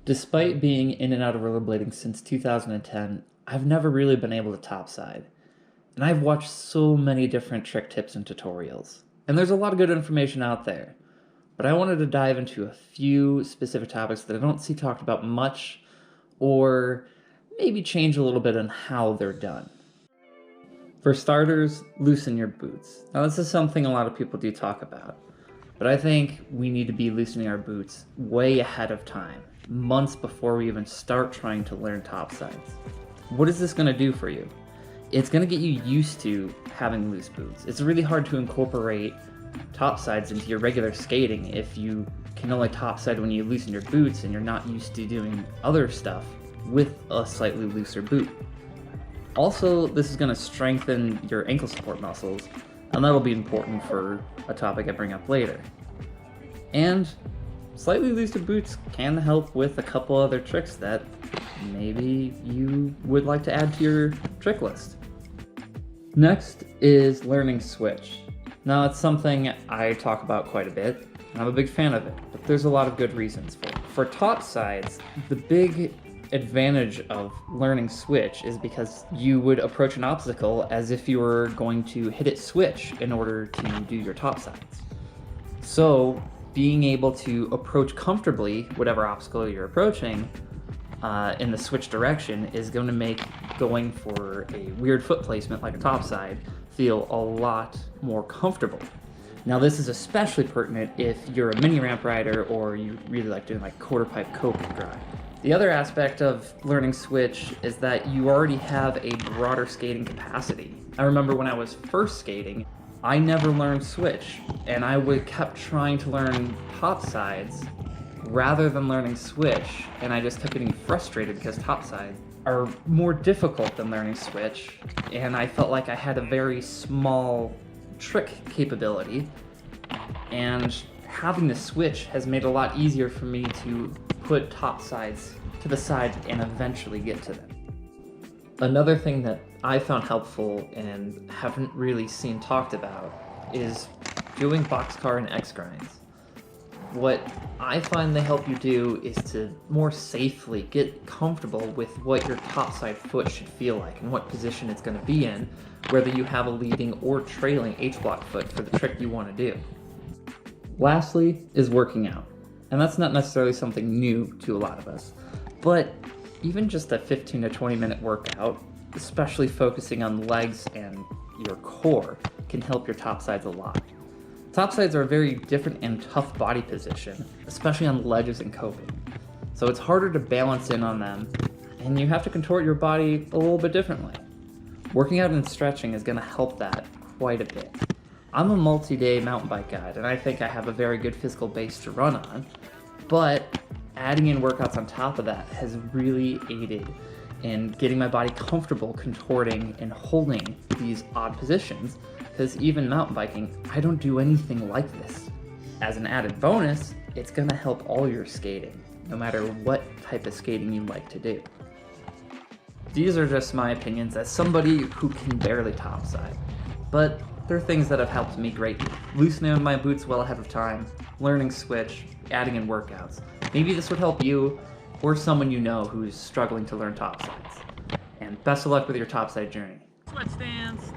Despite being in and out of rollerblading since 2010, I've never really been able to topside. And I've watched so many different trick tips and tutorials. And there's a lot of good information out there. But I wanted to dive into a few specific topics that I don't see talked about much, or maybe change a little bit on how they're done. For starters, loosen your boots. Now this is something a lot of people do talk about, but I think we need to be loosening our boots way ahead of time, months before we even start trying to learn topsides. What is this going to do for you? It's going to get you used to having loose boots. It's really hard to incorporate topsides into your regular skating if you can only topside when you loosen your boots and you're not used to doing other stuff with a slightly looser boot. Also, this is going to strengthen your ankle support muscles, and that'll be important for a topic I bring up later. And slightly looser boots can help with a couple other tricks that maybe you would like to add to your trick list. Next is learning switch. Now it's something I talk about quite a bit, and I'm a big fan of it, but there's a lot of good reasons for it. For topsides, the big advantage of learning switch is because you would approach an obstacle as if you were going to hit it switch in order to do your topsides. So being able to approach comfortably whatever obstacle you're approaching in the switch direction is going to make going for a weird foot placement like a topside feel a lot more comfortable. Now this is especially pertinent if you're a mini ramp rider or you really like doing like quarter pipe coping grind. The other aspect of learning switch is that you already have a broader skating capacity. I remember when I was first skating, I never learned switch, and I kept trying to learn topsides rather than learning switch, and I just kept getting frustrated because topsides are more difficult than learning switch, and I felt like I had a very small trick capability, and having the switch has made it a lot easier for me to put topsides to the side and eventually get to them. Another thing that I found helpful and haven't really seen talked about is doing BoxCar and XGrinds. What I find they help you do is to more safely get comfortable with what your topside foot should feel like and what position it's going to be in, whether you have a leading or trailing H-block foot for the trick you want to do. Lastly is working out. And that's not necessarily something new to a lot of us, but even just a 15 to 20 minute workout, especially focusing on legs and your core, can help your topsides a lot. Topsides are a very different and tough body position, especially on ledges and coping. So it's harder to balance in on them, and you have to contort your body a little bit differently. Working out and stretching is going to help that quite a bit. I'm a multi-day mountain bike guide, and I think I have a very good physical base to run on, but adding in workouts on top of that has really aided in getting my body comfortable contorting and holding these odd positions, because even mountain biking, I don't do anything like this. As an added bonus, it's going to help all your skating, no matter what type of skating you like to do. These are just my opinions as somebody who can barely topside, but they're things that have helped me greatly. Loosening my boots well ahead of time, learning switch, adding in workouts. Maybe this would help you or someone you know who's struggling to learn topsides. And best of luck with your topside journey. Sweat stands.